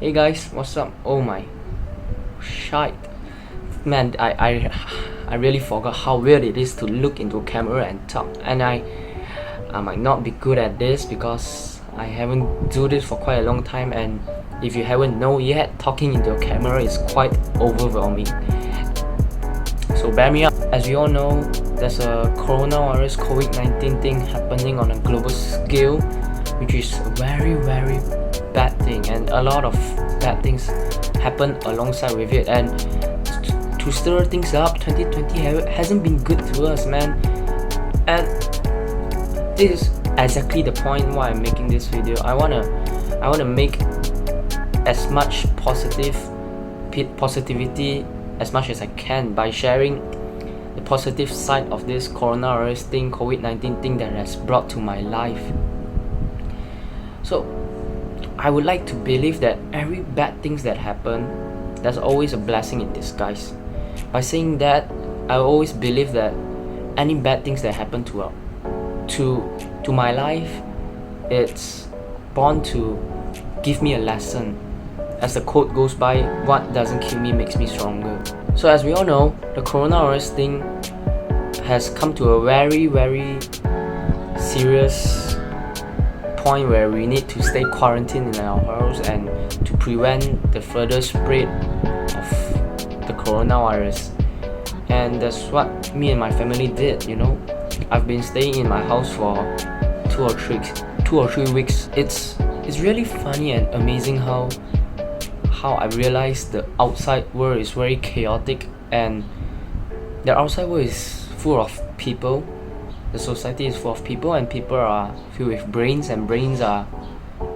Hey guys, what's up? Oh my shite. Man, I really forgot how weird it is to look into a camera and talk. And I might not be good at this because I haven't do this for quite a long time, and if you haven't know yet, talking into a camera is quite overwhelming. So bear me up. As we all know, there's a coronavirus COVID-19 thing happening on a global scale, which is a very bad thing, and a lot of bad things happen alongside with it. And to stir things up, 2020 hasn't been good to us, man. And this is exactly the point why I'm making this video. I wanna make as much positivity as much as I can by sharing the positive side of this coronavirus thing, COVID-19 thing that has brought to my life. So I would like to believe that every bad things that happen, there's always a blessing in disguise. By saying that, I always believe that any bad things that happen to my life, it's born to give me a lesson. As the quote goes by, what doesn't kill me makes me stronger. So as we all know, the coronavirus thing has come to a very serious point where we need to stay quarantined in our house and to prevent the further spread of the coronavirus. And that's what me and my family did, you know. I've been staying in my house for 2 or 3 weeks. It's really funny and amazing how I realized the outside world is very chaotic, and the outside world is full of people. The society is full of people, and people are filled with brains, and brains are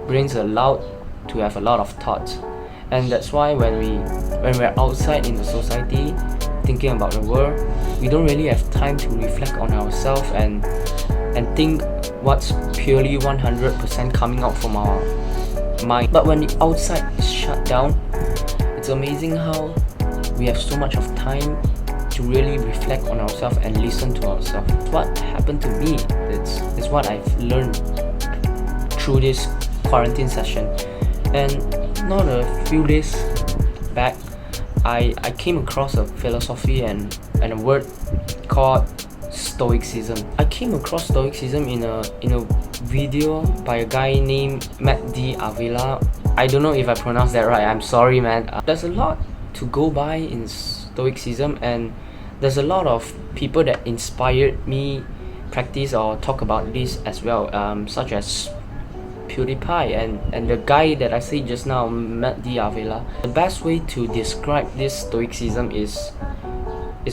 allowed to have a lot of thoughts. And that's why when we're outside in the society thinking about the world, we don't really have time to reflect on ourselves and think what's purely 100% coming out from our mind. But when the outside is shut down, it's amazing how we have so much of time to really reflect on ourselves and listen to ourselves. What happened to me, it's what I've learned through this quarantine session. And not a few days back, I came across a philosophy and a word called stoicism. I came across stoicism in a video by a guy named awhile. I don't know if I pronounced that right, I'm sorry, man. There's a lot to go by in stoicism, and there's a lot of people that inspired me practice or talk about this as well, such as PewDiePie and the guy that I said just now, awhile. The best way to describe this stoicism is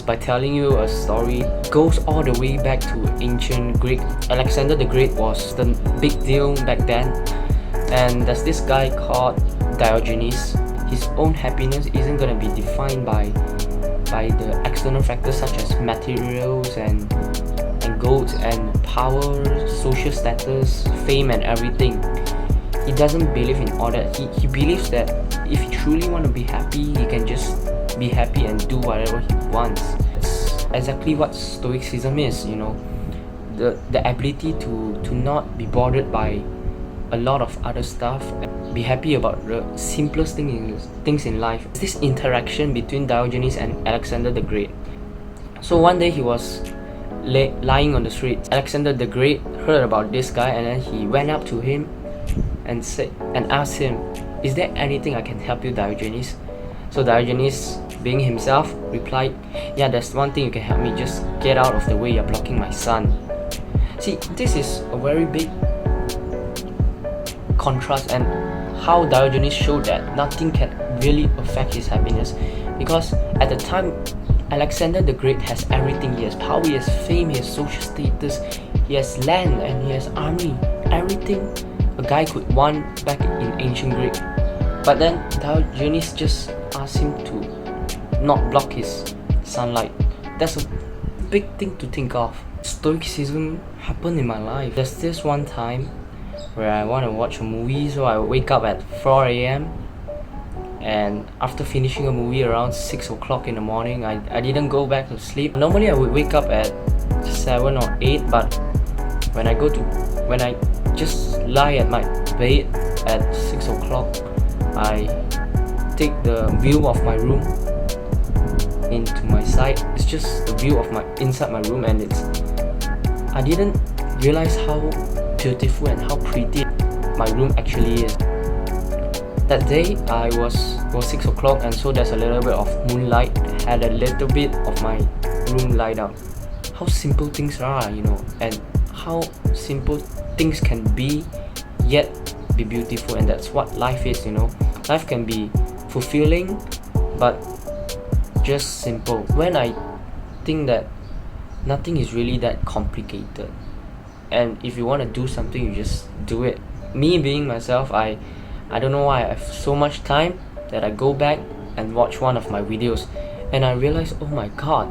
by telling you a story. It goes all the way back to ancient Greek. Alexander the Great was the big deal back then, and there's this guy called Diogenes. His own happiness isn't gonna be defined by the external factors such as materials and gold and power, social status, fame and everything. He doesn't believe in all that. He believes that if he truly want to be happy, he can just be happy and do whatever he wants. It's exactly what stoicism is, you know. The ability to not be bothered by a lot of other stuff, be happy about the simplest things in life. It's this interaction between Diogenes and Alexander the Great. So one day he was lying on the street. Alexander the Great heard about this guy, and then he went up to him and asked him, "Is there anything I can help you, Diogenes?" So Diogenes, being himself, replied, "Yeah, there's one thing you can help me. Just get out of the way, you're blocking my sun." See, this is a very big contrast, and how Diogenes showed that nothing can really affect his happiness, because at the time Alexander the Great has everything. He has power, he has fame, he has social status, he has land, and he has army. Everything a guy could want back in ancient Greek. But then Diogenes just asked him to not block his sunlight. That's a big thing to think of. Stoicism happened in my life. There's this one time where I want to watch a movie, so I wake up at 4 a.m. and after finishing a movie around 6 o'clock in the morning, I didn't go back to sleep. Normally I would wake up at 7 or 8, but when I just lie at my bed at 6 o'clock, I take the view of my room into my side. It's just the view of my inside my room, and I didn't realize how beautiful and how pretty my room actually is. That day it was 6 o'clock, and so there's a little bit of moonlight, had a little bit of my room light up. How simple things are, and how simple things can be, yet be beautiful. And that's what life is. Life can be fulfilling, but just simple. When I think that nothing is really that complicated, and if you want to do something, you just do it. Me being myself, I don't know why I have so much time that I go back and watch one of my videos, and I realize, oh my god,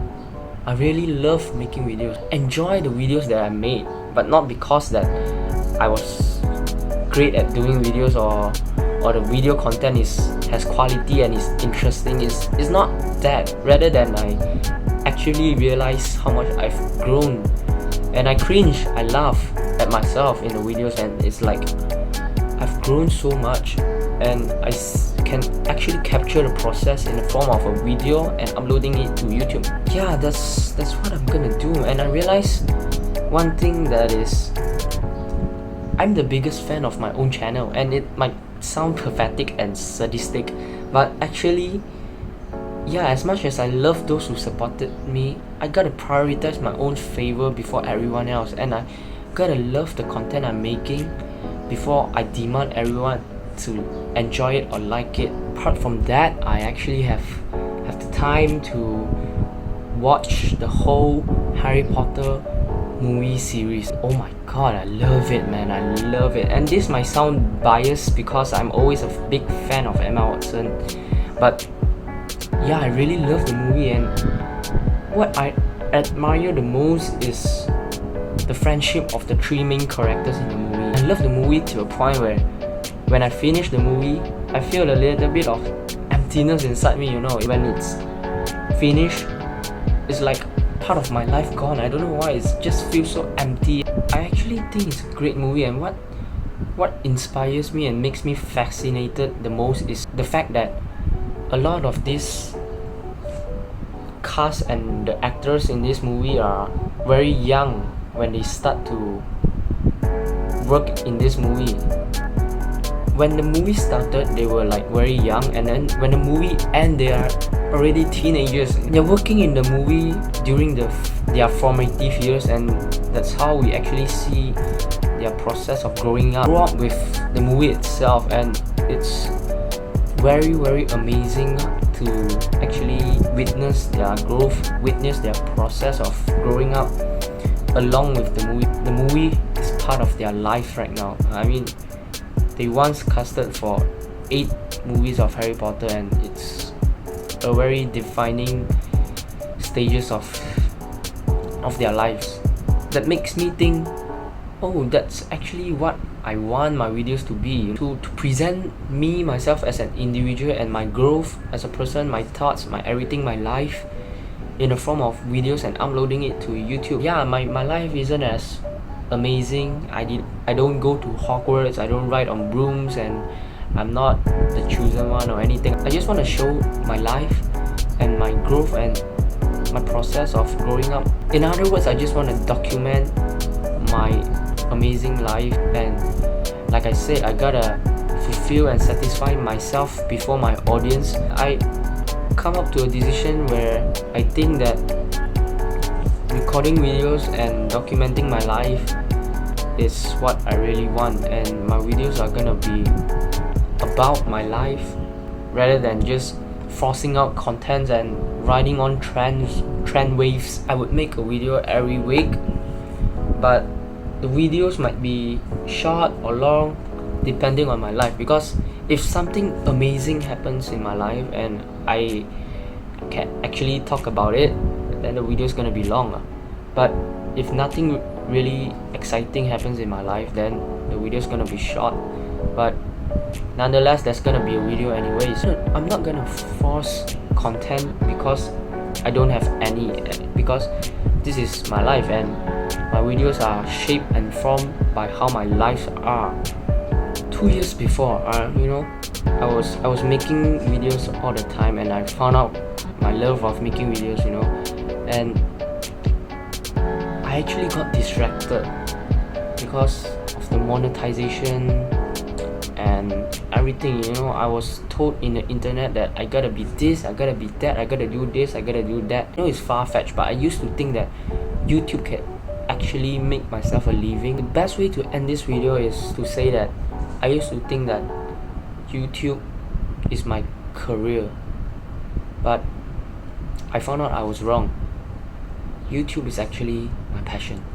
I really love making videos. Enjoy the videos that I made, but not because that I was great at doing videos, or the video content has quality and is interesting. It's not that. Rather than I actually realize how much I've grown, and I cringe, I laugh at myself in the videos, and it's like I've grown so much, and I can actually capture the process in the form of a video and uploading it to YouTube. Yeah, that's what I'm gonna do. And I realized one thing, that is, I'm the biggest fan of my own channel, and it might sound pathetic and sadistic, but actually, yeah, as much as I love those who supported me, I gotta prioritize my own favor before everyone else, and I gotta love the content I'm making before I demand everyone to enjoy it or like it. Apart from that, I actually have the time to watch the whole Harry Potter movie series. Oh my god, I love it, man. I love it. And this might sound biased because I'm always a big fan of Emma Watson, but yeah, I really love the movie, and what I admire the most is the friendship of the three main characters in the movie. I love the movie to a point where when I finish the movie, I feel a little bit of emptiness inside me. When it's finished, it's like part of my life gone. I don't know why, it just feels so empty. I actually think it's a great movie, and what inspires me and makes me fascinated the most is the fact that a lot of this cast and the actors in this movie are very young when they start to work in this movie. When the movie started, they were like very young, and then when the movie ends, they are already teenagers. They're working in the movie during their formative years, and that's how we actually see their process of growing up. Grow up with the movie itself, and it's very, very amazing to actually witness their growth, witness their process of growing up along with the movie. The movie is part of their life right now. I mean, they once casted for 8 movies of Harry Potter, and it's a very defining stages of their lives. That makes me think, oh, that's actually what I want my videos to be, to present me, myself as an individual, and my growth as a person, my thoughts, my everything, my life, in the form of videos and uploading it to YouTube. Yeah, my life isn't as amazing. I don't go to Hogwarts, I don't ride on brooms, and I'm not the chosen one or anything. I just want to show my life and my growth and my process of growing up. In other words, I just want to document my amazing life, and like I said, I gotta fulfill and satisfy myself before my audience. I come up to a decision where I think that recording videos and documenting my life is what I really want, and my videos are gonna be about my life rather than just forcing out content and riding on trend waves. I would make a video every week, but the videos might be short or long depending on my life, because if something amazing happens in my life and I can actually talk about it, then the video is gonna be long. But if nothing really exciting happens in my life, then the video is gonna be short. But nonetheless, there's gonna be a video anyways. I'm not gonna force content because I don't have any, because this is my life and my videos are shaped and formed by how my lives are. 2 years before, I was making videos all the time, and I found out my love of making videos, and I actually got distracted because of the monetization and everything. I was told in the internet that I gotta be this, I gotta be that, I gotta do this, I gotta do that. It's far-fetched, but I used to think that YouTube can actually make myself a living. The best way to end this video is to say that I used to think that YouTube is my career, but I found out I was wrong. YouTube is actually my passion.